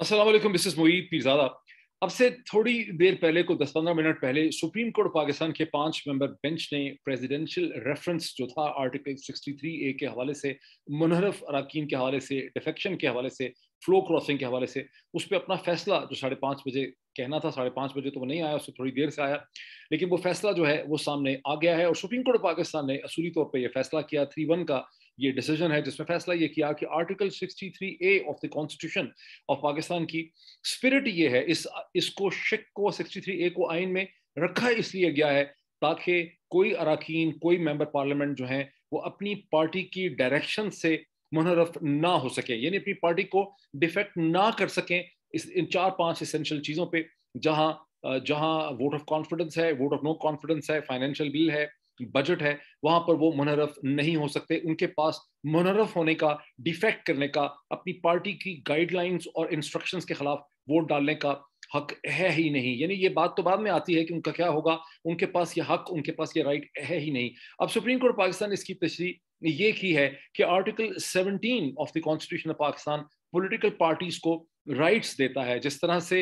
अस्सलाम वालेकुम, this is Moid Pirzada. अब से थोड़ी देर पहले को 10-15 मिनट पहले सुप्रीम कोर्ट पाकिस्तान के 5 मेंबर बेंच ने प्रेसिडेंशियल रेफरेंस जो था आर्टिकल 63A के हवाले से, मुनहरफ अरकान के हवाले से, डिफेक्शन के हवाले से, फ्लो क्रॉसिंग के हवाले से, उस पर अपना फैसला जो 5:30 बजे कहना था, 5:30 बजे तो वो नहीं आया, उससे थोड़ी देर से आया, लेकिन वो फैसला जो है वो सामने आ गया है। और सुप्रीम कोर्ट पाकिस्तान ने असूली तौर पर यह फैसला किया, 3-1 का ये डिसीजन है, जिसमें फैसला ये किया कि article 63A of the constitution of Pakistan की स्पिरिट ये है, इसको शिक को 63A को आइन में रखा इसलिए गया है ताकि कोई अरकान, कोई मेंबर पार्लियामेंट जो है वो अपनी पार्टी की डायरेक्शन से मुनहरफ ना हो सके, यानी अपनी पार्टी को डिफेक्ट ना कर सकें इन 4-5 एसेंशियल चीज़ों पे, जहां जहां वोट ऑफ कॉन्फिडेंस है, वोट ऑफ नो कॉन्फिडेंस है, फाइनेंशियल बिल है, बजट है, वहां पर वो मुनहरफ नहीं हो सकते। उनके पास मुनहरफ होने का, डिफेक्ट करने का, अपनी पार्टी की गाइडलाइंस और इंस्ट्रक्शंस के खिलाफ वोट डालने का हक है ही नहीं। यानी ये बात तो बाद में आती है कि उनका क्या होगा, उनके पास ये हक, उनके पास ये राइट है ही नहीं। अब सुप्रीम कोर्ट पाकिस्तान ने इसकी तशरीह ये की है कि article 17 of the constitution of Pakistan political parties को राइट्स देता है। जिस तरह से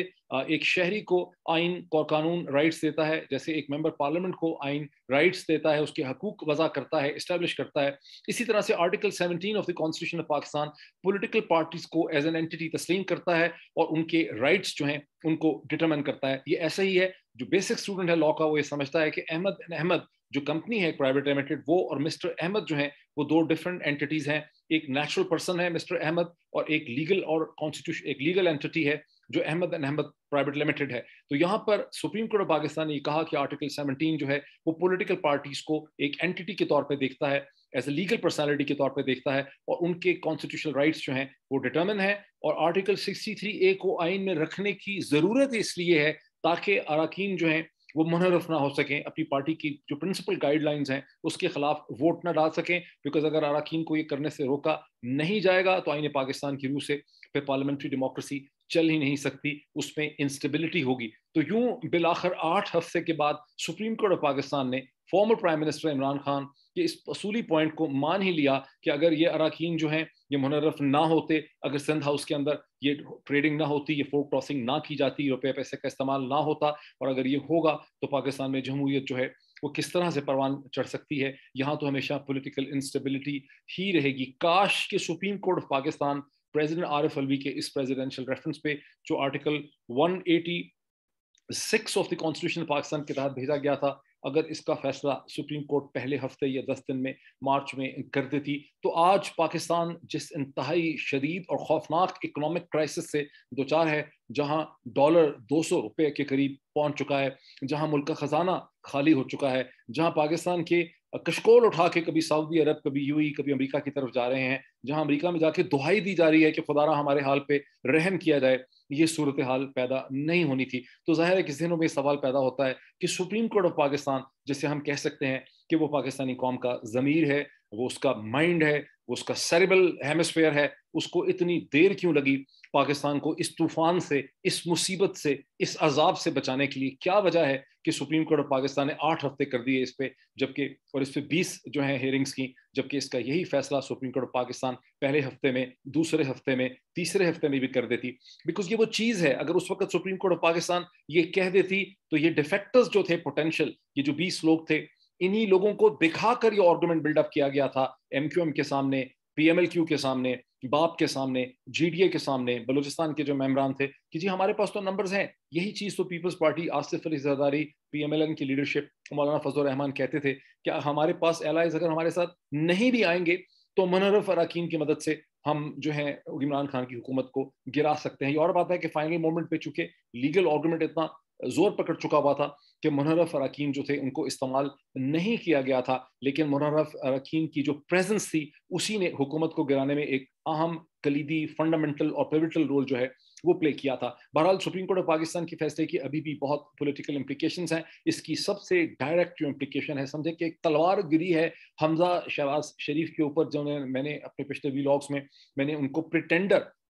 एक शहरी को आइन और कानून राइट्स देता है, जैसे एक मेंबर पार्लियामेंट को आइन राइट्स देता है, उसके हकूक वज़ा करता है, इस्टेब्लिश करता है, इसी तरह से article 17 of the constitution of Pakistan political parties को एज एन एंटिटी तस्लीम करता है और उनके राइट्स जो हैं उनको डिटरमिन करता है। ये ऐसा ही है, जो बेसिक स्टूडेंट है लॉ का वो ये समझता है कि अहमद जो कंपनी है प्राइवेट लिमिटेड, वो और मिस्टर अहमद जो हैं वो दो डिफरेंट एंटिटीज हैं। एक नेचुरल पर्सन है मिस्टर अहमद, और एक लीगल और कॉन्स्टिट्यूशन, एक लीगल एंटिटी है जो Ahmad and Ahmad private limited है। तो यहाँ पर सुप्रीम कोर्ट ऑफ पाकिस्तान ने कहा कि आर्टिकल 17 जो है वो पॉलिटिकल पार्टीज को एक एंटिटी के तौर पे देखता है, एज ए लीगल पर्सनालिटी के तौर पे देखता है, और उनके कॉन्स्टिट्यूशनल राइट्स जो हैं वो डिटर्मिन है। और आर्टिकल 63A को आइन में रखने की जरूरत इसलिए है ताकि अरकान जो हैं वो मुनहरफ ना हो सकें, अपनी पार्टी की जो प्रिंसिपल गाइडलाइंस हैं उसके खिलाफ वोट ना डाल सकें। बिकॉज अगर अरकान को ये करने से रोका नहीं जाएगा तो आइन पाकिस्तान की रूह से फिर पार्लियामेंट्री डेमोक्रेसी चल ही नहीं सकती, उसमें इंस्टेबिलिटी होगी। तो यूं बिलाखिर 8 हफ्ते के बाद सुप्रीम कोर्ट ऑफ पाकिस्तान ने former prime minister Imran Khan के इस असूली पॉइंट को मान ही लिया कि अगर ये अरकान जो हैं ये मुनहरफ ना होते, अगर सिंध हाउस के अंदर ये ट्रेडिंग ना होती, ये फोक क्रॉसिंग ना की जाती, रुपये पैसे का इस्तेमाल ना होता, और अगर ये होगा तो पाकिस्तान में जमहूरियत जो है वो किस तरह से परवान चढ़ सकती है। यहाँ तो हमेशा पॉलिटिकल इंस्टेबिलिटी ही रहेगी। काश कि supreme court of Pakistan president Arif Alvi के इस प्रेसिडेंशियल रेफरेंस पे जो article 186 of the constitution Pakistan के तहत भेजा गया था, अगर इसका फैसला सुप्रीम कोर्ट पहले हफ्ते या 10 दिन में, मार्च में कर देती, तो आज पाकिस्तान जिस इंतहाई शदीद और खौफनाक इकोनॉमिक क्राइसिस से दो चार है, जहां डॉलर 200 रुपए के करीब पहुंच चुका है, जहां मुल्क का खजाना खाली हो चुका है, जहां पाकिस्तान के कशकोल उठा के कभी सऊदी अरब, कभी यूएई, कभी अमेरिका की तरफ जा रहे हैं, जहां अमेरिका में जाके दुहाई दी जा रही है कि खुदारा हमारे हाल पे रहम किया जाए, ये सूरत हाल पैदा नहीं होनी थी। तो जाहिर है कि ज़हनों में सवाल पैदा होता है कि सुप्रीम कोर्ट ऑफ पाकिस्तान, जिसे हम कह सकते हैं कि वो पाकिस्तानी कौम का ज़मीर है, वो उसका माइंड है, वो उसका सेरेब्रल हेमिस्फीयर है, उसको इतनी देर क्यों लगी पाकिस्तान को इस तूफान से, इस मुसीबत से, इस अजाब से बचाने के लिए? क्या वजह है कि सुप्रीम कोर्ट ऑफ पाकिस्तान ने 8 हफ्ते कर दिए इस पे, जबकि और इस पे 20 जो है हेयरिंग्स की, जबकि इसका यही फैसला सुप्रीम कोर्ट ऑफ पाकिस्तान पहले हफ्ते में, दूसरे हफ्ते में, तीसरे हफ्ते में भी कर देती। बिकॉज ये वो चीज़ है, अगर उस वक्त सुप्रीम कोर्ट ऑफ पाकिस्तान ये कह देती तो ये डिफेक्टर्स जो थे पोटेंशियल, ये जो 20 लोग थे, इन्हीं लोगों को दिखाकर ये आर्गुमेंट बिल्डअप किया गया था एमक्यूएम के सामने, पीएमएलक्यू के सामने, बाप के सामने, जीडीए के सामने, बलूचिस्तान के जो मेंबरान थे कि जी हमारे पास तो नंबर्स हैं। यही चीज़ तो पीपल्स पार्टी, आसिफ अली जरदारी, पीएमएलएन की लीडरशिप, मौलाना फजल रहमान कहते थे कि हमारे पास एलाइज अगर हमारे साथ नहीं भी आएंगे तो मुनहरफ अरकान की मदद से हम जो है इमरान खान की हुकूमत को गिरा सकते हैं। ये और बात है कि फाइनल मोमेंट पे चूंकि लीगल आर्गुमेंट इतना जोर पकड़ चुका हुआ था कि मुनहरफ अरकान जो थे उनको इस्तेमाल नहीं किया गया था, लेकिन मुनहरफ अरकान की जो प्रेजेंस थी उसी ने हुकूमत को गिराने में एक अहम, कलीदी, फंडामेंटल और पिवटल रोल जो है वो प्ले किया था। बहरहाल सुप्रीम कोर्ट ऑफ पाकिस्तान के फैसले की अभी भी बहुत पॉलिटिकल इम्प्लीकेशंस हैं। इसकी सबसे डायरेक्ट जो इम्प्लीकेशन है, समझे कि एक तलवार गिरी है हमजा शहबाज शरीफ के ऊपर, जो मैंने अपने पिछले व्लॉग्स में मैंने उनको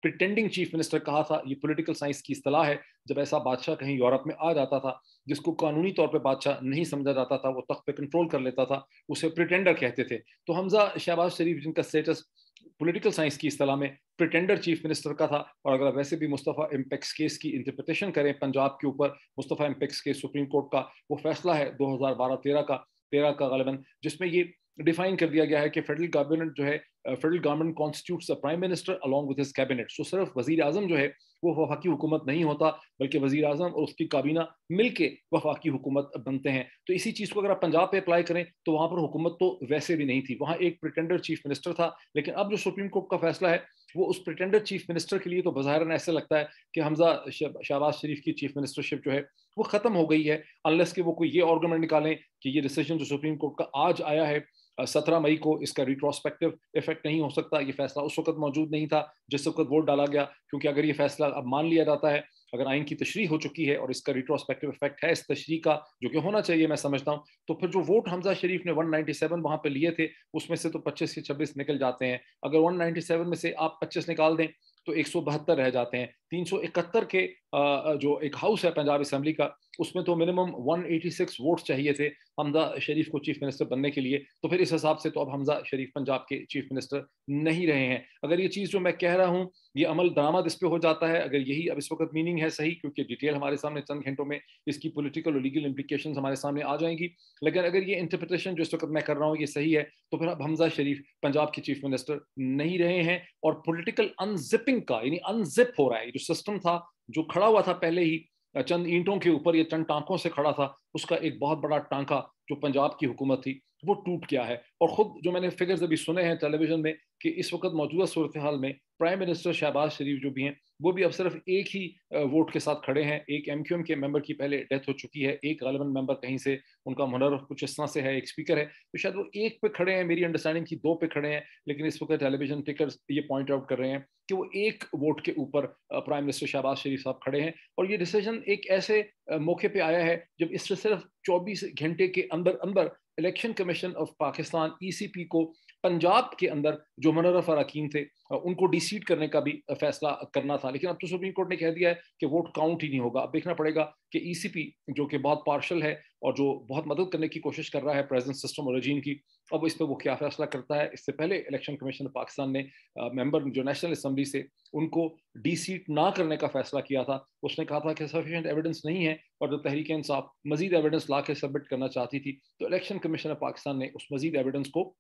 प्रिटेंडिंग चीफ मिनिस्टर कहा था। ये पॉलिटिकल साइंस की इस्तेलाह है, जब ऐसा बादशाह कहीं यूरोप में आ जाता था जिसको कानूनी तौर पे बादशाह नहीं समझा जाता था, वो तख्त पे कंट्रोल कर लेता था, उसे प्रिटेंडर कहते थे। तो हमजा शहबाज शरीफ जिनका स्टेटस پولیٹیکل سائنس کی اصطلاح میں پریٹینڈر چیف منسٹر کا تھا. اور اگر ویسے بھی مصطفیٰ امپیکس کیس کی انٹرپریٹیشن کریں پنجاب کے اوپر, مصطفیٰ امپیکس کیس سپریم کورٹ کا وہ فیصلہ ہے 2012-13 کا غالباً, جس میں یہ ڈیفائن کر دیا گیا ہے کہ فیڈرل گورنمنٹ جو ہے, federal government constitutes prime minister along with his cabinet. سو صرف وزیر اعظم جو ہے وہ وفاقی حکومت نہیں ہوتا, بلکہ وزیر اعظم اور اس کی کابینہ مل کے وفاقی حکومت بنتے ہیں. تو اسی چیز کو اگر آپ پنجاب پہ اپلائی کریں تو وہاں پر حکومت تو ویسے بھی نہیں تھی, وہاں ایک پریٹینڈر چیف منسٹر تھا. لیکن اب جو سپریم کورٹ کا فیصلہ ہے وہ اس پریٹینڈر چیف منسٹر کے لیے تو بظاہراً ایسا لگتا ہے کہ حمزہ شہباز شریف کی چیف منسٹرشپ جو ہے وہ ختم ہو گئی ہے, انلیس کہ وہ کوئی یہ آرگومنٹ نکالیں کہ یہ ڈیسیجن جو سپریم کورٹ کا آج آیا ہے 17 مئی کو, اس کا ریٹروسپیکٹو افیکٹ نہیں ہو سکتا. یہ فیصلہ اس وقت موجود نہیں تھا جس وقت ووٹ ڈالا گیا, کیونکہ اگر یہ فیصلہ اب مان لیا جاتا ہے, اگر آئین کی تشریح ہو چکی ہے اور اس کا ریٹروسپیکٹو افیکٹ ہے اس تشریح کا, جو کہ ہونا چاہیے میں سمجھتا ہوں, تو پھر جو ووٹ حمزہ شریف نے 197 وہاں پہ لیے تھے اس میں سے تو 25 سے 26 نکل جاتے ہیں. اگر 197 میں سے آپ 25 نکال دیں تو 172 رہ جاتے ہیں. 371 کے جو ایک ہاؤس ہے پنجاب اسمبلی کا, اس میں تو منیمم 186 ووٹس چاہیے تھے حمزہ شریف کو چیف منسٹر بننے کے لیے. تو پھر اس حساب سے تو اب حمزہ شریف پنجاب کے چیف منسٹر نہیں رہے ہیں. اگر یہ چیز جو میں کہہ رہا ہوں یہ عمل درآمد اس پہ ہو جاتا ہے, اگر یہی اب اس وقت میننگ ہے صحیح, کیونکہ ڈیٹیل ہمارے سامنے چند گھنٹوں میں اس کی پولیٹیکل اور لیگل امپلیکیشنز ہمارے سامنے آ جائیں گی, لیکن اگر یہ انٹرپریٹیشن جو اس وقت میں کر رہا ہوں یہ صحیح ہے تو پھر اب حمزہ شریف پنجاب کے چیف منسٹر نہیں رہے ہیں. اور پولیٹیکل انزپنگ کا یعنی انزپ ہو رہا ہے, جو سسٹم تھا جو کھڑا ہوا تھا پہلے ہی چند اینٹوں کے اوپر یا چند ٹانکوں سے کھڑا تھا, اس کا ایک بہت بڑا ٹانکا جو پنجاب کی حکومت تھی وہ ٹوٹ گیا ہے. اور خود جو میں نے فگرز ابھی سنے ہیں ٹیلی ویژن میں کہ اس وقت موجودہ صورتحال میں پرائم منسٹر شہباز شریف جو بھی ہیں وہ بھی اب صرف ایک ہی ووٹ کے ساتھ کھڑے ہیں. ایک ایم کیو ایم کے ممبر کی پہلے ڈیتھ ہو چکی ہے, ایک غالباً ممبر کہیں سے ان کا منرف کچھ اس طرح سے ہے, ایک اسپیکر ہے, تو شاید وہ ایک پہ کھڑے ہیں, میری انڈرسٹینڈنگ کی 2 پہ کھڑے ہیں. لیکن اس وقت ٹیلی ویژن ٹکرز یہ پوائنٹ آؤٹ کر رہے ہیں کہ وہ ایک ووٹ کے اوپر پرائم منسٹر شہباز شریف صاحب کھڑے ہیں. اور یہ ڈیسیجن ایک ایسے موقع پہ آیا ہے جب اس سے صرف 24 گھنٹے کے اندر election commission of Pakistan ECP کو پنجاب کے اندر جو منرف اراکین تھے ان کو ڈی سیٹ کرنے کا بھی فیصلہ کرنا تھا. لیکن اب تو سپریم کورٹ نے کہہ دیا ہے کہ ووٹ کاؤنٹ ہی نہیں ہوگا. اب دیکھنا پڑے گا کہ ECP جو کہ بہت پارشل ہے اور جو بہت مدد کرنے کی کوشش کر رہا ہے پریزنٹ سسٹم اور رجیم کی, اب اس پہ وہ کیا فیصلہ کرتا ہے. اس سے پہلے الیکشن کمیشن پاکستان نے ممبر جو نیشنل اسمبلی سے ان کو ڈی سیٹ نہ کرنے کا فیصلہ کیا تھا. اس نے کہا تھا کہ سفیشینٹ ایویڈنس نہیں ہے, اور جب تحریک انصاف مزید ایویڈنس لا کے سبمٹ کرنا چاہتی تھی تو الیکشن کمیشن آف پاکستان نے اس مزید ایویڈنس کو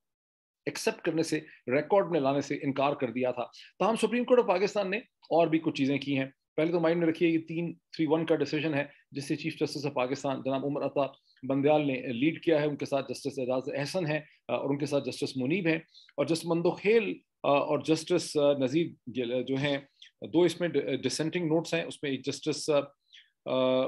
ایکسیپٹ کرنے سے, ریکارڈ میں لانے سے انکار کر دیا تھا. تاہم سپریم کورٹ آف پاکستان نے اور بھی کچھ چیزیں کی ہیں. پہلے تو مائنڈ میں رکھیے یہ 3-3-1 کا ڈیسیجن ہے جس سے چیف جسٹس آف پاکستان جناب عمر عطا بندیال نے لیڈ کیا ہے. ان کے ساتھ جسٹس اعجاز احسن ہے اور ان کے ساتھ جسٹس منیب ہیں, اور جسٹس مندوخیل اور جسٹس نذیر جو ہیں 2 اس میں ڈسینٹنگ نوٹس ہیں. اس میں ایک جسٹس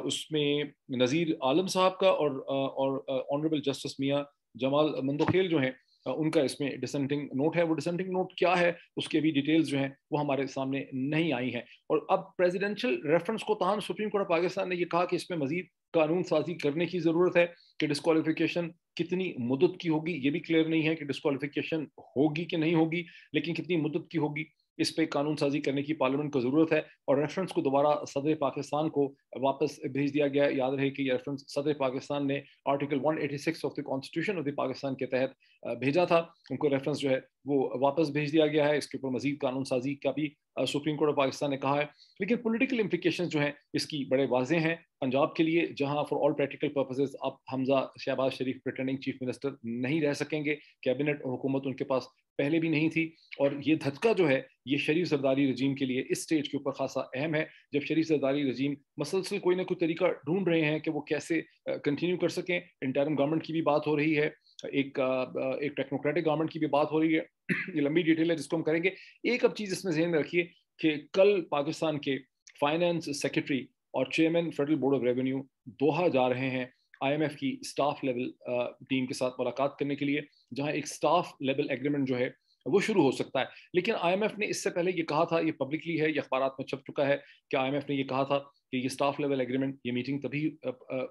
اس میں نذیر عالم صاحب کا اور آنریبل جسٹس میاں جمال مندوخیل جو ہیں ان کا اس میں ڈسینٹنگ نوٹ ہے. وہ ڈسینٹنگ نوٹ کیا ہے اس کے بھی ڈیٹیلز جو ہیں وہ ہمارے سامنے نہیں آئی ہیں. اور اب پریزیڈنشل ریفرنس کو تاہم سپریم کورٹ آف پاکستان نے یہ کہا کہ اس میں مزید قانون سازی کرنے کی ضرورت ہے, کہ ڈسکوالیفیکیشن کتنی مدت کی ہوگی یہ بھی کلیئر نہیں ہے کہ ڈسکوالیفیکیشن ہوگی کہ نہیں ہوگی, لیکن کتنی مدت کی ہوگی اس پہ قانون سازی کرنے کی پارلیمنٹ کو ضرورت ہے. اور ریفرنس کو دوبارہ صدر پاکستان کو واپس بھیج دیا گیا. یاد رہے کہ یہ ریفرنس صدر پاکستان نے article 186 of the constitution of the Pakistan کے تحت بھیجا تھا. ان کو ریفرنس جو ہے وہ واپس بھیج دیا گیا ہے. اس کے اوپر مزید قانون سازی کا بھی سپریم کورٹ آف پاکستان نے کہا ہے. لیکن پولیٹیکل امپلیکیشن جو ہیں اس کی بڑے واضح ہیں پنجاب کے لیے, جہاں فار آل پریکٹیکل پرپسز اب حمزہ شہباز شریف پریٹینڈنگ چیف منسٹر نہیں رہ سکیں گے. کیبنٹ اور حکومت ان کے پاس پہلے بھی نہیں تھی, اور یہ دھچکا جو ہے یہ شریف زرداری رجیم کے لیے اس سٹیج کے اوپر خاصا اہم ہے, جب شریف زرداری رجیم مسلسل کوئی نہ کوئی طریقہ ڈھونڈ رہے ہیں کہ وہ کیسے کنٹینیو کر سکیں. انٹرم گورنمنٹ کی بھی بات ہو رہی ہے, ایک ٹیکنوکریٹک گورنمنٹ کی بھی بات ہو رہی ہے. یہ لمبی ڈیٹیل ہے جس کو ہم کریں گے. ایک اب چیز اس میں ذہن میں رکھیے کہ کل پاکستان کے فائنانس سیکرٹری اور chairman federal board of revenue Doha جا رہے ہیں IMF کی سٹاف لیول ٹیم کے ساتھ ملاقات کرنے کے لیے, جہاں ایک سٹاف لیول ایگریمنٹ جو ہے وہ شروع ہو سکتا ہے. لیکن IMF نے اس سے پہلے یہ کہا تھا, یہ پبلکلی ہے, یہ اخبارات میں چھپ چکا ہے کہ IMF نے یہ کہا تھا کہ یہ سٹاف لیول ایگریمنٹ, یہ میٹنگ تبھی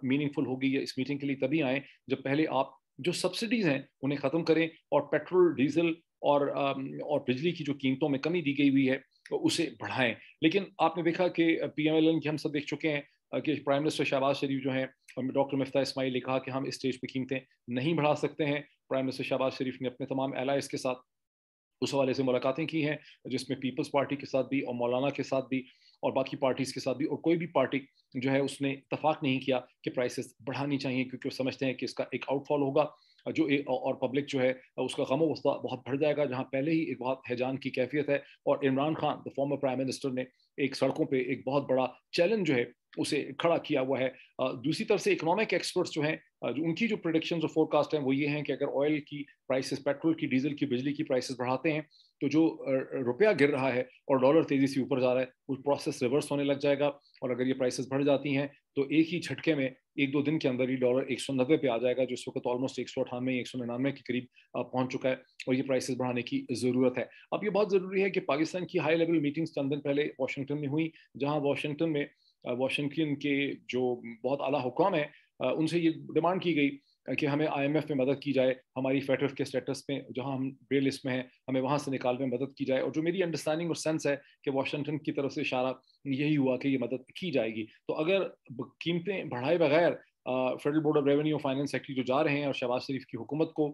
میننگ فل ہوگی, یا اس میٹنگ کے لیے تبھی آئیں جب پہلے آپ جو سبسڈیز ہیں انہیں ختم کریں اور پیٹرول ڈیزل اور بجلی کی جو قیمتوں میں کمی دی گئی ہوئی ہے اسے بڑھائیں. لیکن آپ نے دیکھا کہ PMLN کی ہم سب دیکھ چکے ہیں کہ پرائم منسٹر شہباز شریف جو ہیں, ڈاکٹر مفتاح اسماعیل نے کہا کہ ہم اس اسٹیج پہ قیمتیں نہیں بڑھا سکتے ہیں. پرائم منسٹر شہباز شریف نے اپنے تمام الائز کے ساتھ उस हवाले से मुलाकातें की हैं, जिसमें पीपल्स पार्टी के साथ भी और मौलाना के साथ भी और बाकी पार्टीज़ के साथ भी, और कोई भी पार्टी जो है उसने इत्तफ़ाक़ नहीं किया कि प्राइसेस बढ़ानी चाहिए, क्योंकि वो समझते हैं कि इसका एक आउटफॉल होगा और पब्लिक जो है उसका गम-ओ-गुस्सा बहुत बढ़ जाएगा, जहाँ पहले ही एक बहुत हैजान की कैफ़ियत है। और Imran Khan the former prime minister ने एक सड़कों पे एक बहुत बड़ा चैलेंज जो है उसे खड़ा किया हुआ है। दूसरी तरफ से इकोनॉमिक एक्सपर्ट्स जो हैं, जो उनकी जो प्रेडिक्शंस और फोरकास्ट हैं वो ये हैं कि अगर ऑयल की प्राइसेस, पेट्रोल की, डीजल की, बिजली की प्राइसेस बढ़ाते हैं तो जो रुपया गिर रहा है और डॉलर तेजी से ऊपर जा रहा है, वो प्रोसेस रिवर्स होने लग जाएगा। और अगर ये प्राइसेस बढ़ जाती हैं तो एक ही झटके में 1-2 दिन के अंदर ही डॉलर 190 पे आ जाएगा, जो इस वक्त ऑलमोस्ट 198 199 के करीब पहुंच चुका है, और ये प्राइसेस बढ़ाने की ज़रूरत है। अब ये बहुत ज़रूरी है कि पाकिस्तान की हाई लेवल मीटिंग्स चंद दिन पहले वाशिंगटन में हुई, जहाँ वाशिंगटन के जो बहुत आला हुकाम है, उनसे ये डिमांड की गई कि हमें IMF में मदद की जाए, हमारी फेडरल के स्टेटस में जहां हम ग्रे लिस्ट में हैं, हमें वहां से निकालने में मदद की जाए। और जो मेरी अंडरस्टैंडिंग और सेंस है कि वाशिंगटन की तरफ से इशारा यही हुआ कि ये मदद की जाएगी। तो अगर कीमतें बढ़ाए बगैर फेडरल बोर्ड ऑफ रेवेन्यू और फाइनेंस सेक्रेटरी जो जा रहे हैं और शहबाज शरीफ की हुकूमत को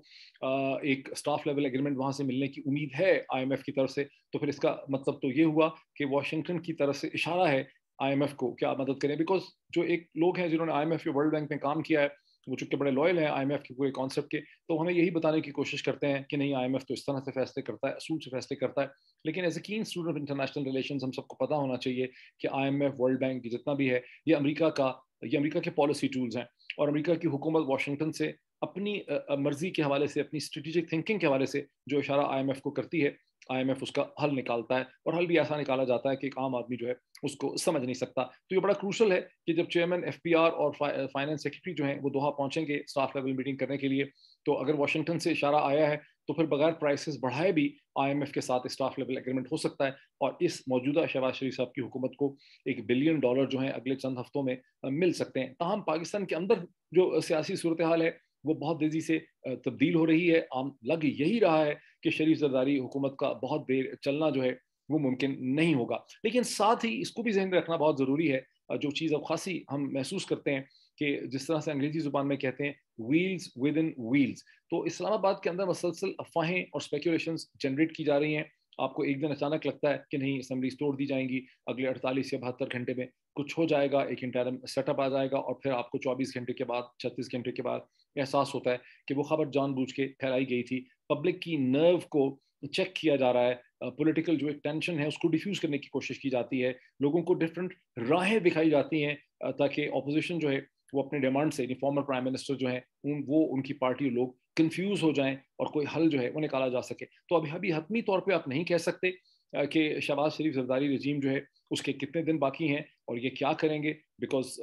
एक स्टाफ लेवल एग्रीमेंट वहां से मिलने की उम्मीद है IMF की तरफ से, तो फिर इसका मतलब तो ये हुआ कि वाशिंगटन की तरफ से इशारा है IMF को क्या मदद करें। बिकॉज जो एक लोग हैं जिन्होंने IMF या वर्ल्ड बैंक में काम किया है, वो चूंकि बड़े लॉयल हैं IMF के पूरे कॉन्सेप्ट के, तो हमें यही बताने की कोशिश करते हैं कि नहीं, IMF तो इस तरह से फैसले करता है, असूल से फैसले करता है। लेकिन एज ए कीन स्टूडेंट ऑफ इंटरनेशनल रिलेशंस हम सबको पता होना चाहिए कि IMF, वर्ल्ड बैंक जितना भी है, ये अमेरिका के पॉलिसी टूल्स हैं। और अमेरिका की हुकूमत वाशिंगटन से अपनी मर्जी के हवाले से, अपनी स्ट्रेटेजिक थिंकिंग के हवाले से जो इशारा IMF को करती है, IMF उसका हल निकालता है, और हल भी ऐसा निकाला जाता है कि एक आम आदमी जो है उसको समझ नहीं सकता। तो ये बड़ा क्रूशल है कि जब चेयरमैन FPR और फाइनेंस सेक्रेटरी जो हैं वो दोहा पहुंचेंगे स्टाफ लेवल मीटिंग करने के लिए, तो अगर वाशिंगटन से इशारा आया है तो फिर बगैर प्राइसेस बढ़ाए भी IMF के साथ स्टाफ लेवल एग्रीमेंट हो सकता है, और इस मौजूदा शहबाज शरीफ साहब की हुकूमत को $1 बिलियन जो है अगले चंद हफ्तों में मिल सकते हैं। ताहम पाकिस्तान के अंदर जो सियासी सूरत हाल है वो बहुत तेजी से तब्दील हो रही है। आम लग यही रहा है कि शरीफ जरदारी हुकूमत का बहुत देर चलना जो है वो मुमकिन नहीं होगा। लेकिन साथ ही इसको भी जहन में रखना बहुत ज़रूरी है, जो चीज़ अब खासी हम महसूस करते हैं कि जिस तरह से अंग्रेजी ज़ुबान में कहते हैं व्हील्स विद इन व्हील्स, तो इस्लामाबाद के अंदर मसलसल अफवाहें और स्पेकुलेशंस जनरेट की जा रही हैं। आपको एक दिन अचानक लगता है कि नहीं, असम्बलीज तोड़ दी जाएंगी, अगले 48 या 72 घंटे में कुछ हो जाएगा, एक इंटरम सेटअप आ जाएगा, और फिर आपको 24 घंटे के बाद, 36 घंटे के बाद एहसास होता है कि वो खबर जानबूझ के फैलाई गई थी। पब्लिक की नर्व को चेक किया जा रहा है, पॉलिटिकल जो एक टेंशन है उसको डिफ्यूज करने की कोशिश की जाती है, लोगों को डिफरेंट राहें दिखाई जाती हैं ताकि ऑपोजिशन जो है वो अपने डिमांड से, फॉर्मर प्राइम मिनिस्टर जो है वो उनकी पार्टी लोग कंफ्यूज हो जाएं और कोई हल जो है वो निकाला जा सके। तो अभी हतमी तौर पे आप नहीं कह सकते कि शहबाज शरीफ जरदारी रजीम जो है उसके कितने दिन बाकी हैं और ये क्या करेंगे, बिकॉज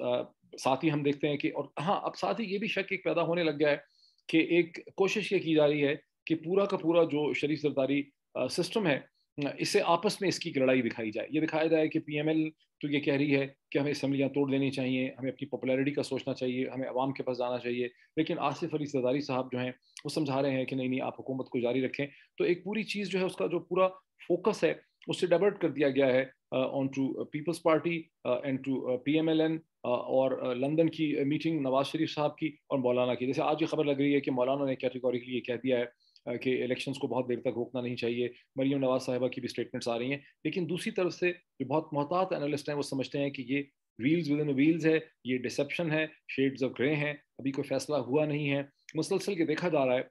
साथ ही हम देखते हैं कि, और हाँ, अब साथ ही ये भी शक एक पैदा होने लग गया है कि एक कोशिश ये की जा रही है कि पूरा का पूरा जो शरीफ जरदारी सिस्टम है, इससे आपस में इसकी लड़ाई दिखाई जाए। ये दिखाया जाए कि PML तो ये कह रही है कि हमें असम्बलियाँ तोड़ देनी चाहिए, हमें अपनी पॉपुलैरिटी का सोचना चाहिए, हमें अवाम के पास जाना चाहिए, लेकिन आसिफ अली जरदारी साहब जो हैं वो समझा रहे हैं कि नहीं नहीं, आप हुकूमत को जारी रखें। तो एक पूरी चीज़ जो है उसका जो पूरा फोकस है उससे डाइवर्ट कर दिया गया है on to Peoples Party and to PMLN, और लंदन की मीटिंग नवाज शरीफ साहब की और मौलाना की। जैसे आज ये खबर लग रही है कि मौलाना ने कैटेगोरिकली ये कह दिया है कि इलेक्शंस को बहुत देर तक रोकना नहीं चाहिए। मरीम नवाज साहिबा की भी स्टेटमेंट्स आ रही हैं, लेकिन दूसरी तरफ से जो बहुत मोहतात एनालिस्ट हैं वो समझते हैं कि ये व्हील्स विद इन व्हील्स है, ये डिसेप्शन है, शेड्स ऑफ ग्रे हैं, अभी कोई फैसला हुआ नहीं है। मुसलसल ये देखा जा रहा है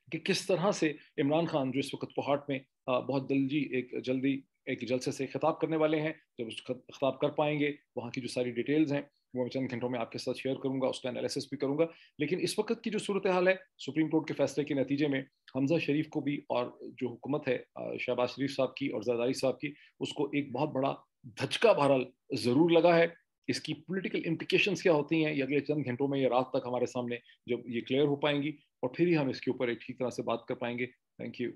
कि किस तरह से इमरान खान जो इस वक्त कोहाट में बहुत जल्दी एक जलसे से खिताब करने वाले हैं, जब उस खिताब कर पाएंगे वहाँ की जो सारी डिटेल्स हैं वो मैं चंद घंटों में आपके साथ शेयर करूंगा, उसका एनालिसिस भी करूंगा। लेकिन इस वक्त की जो सूरत हाल है, सुप्रीम कोर्ट के फैसले के नतीजे में हमजा शरीफ को भी, और जो हुकूमत है शहबाज शरीफ साहब की और जरदारी साहब की, उसको एक बहुत बड़ा धचका बहरहाल ज़रूर लगा है। इसकी पॉलिटिकल इम्प्लीकेशंस क्या होती हैं ये अगले चंद घंटों में या रात तक हमारे सामने जब ये क्लियर हो पाएंगी, और फिर ही हम इसके ऊपर एक ठीक तरह से बात कर पाएंगे। Thank you.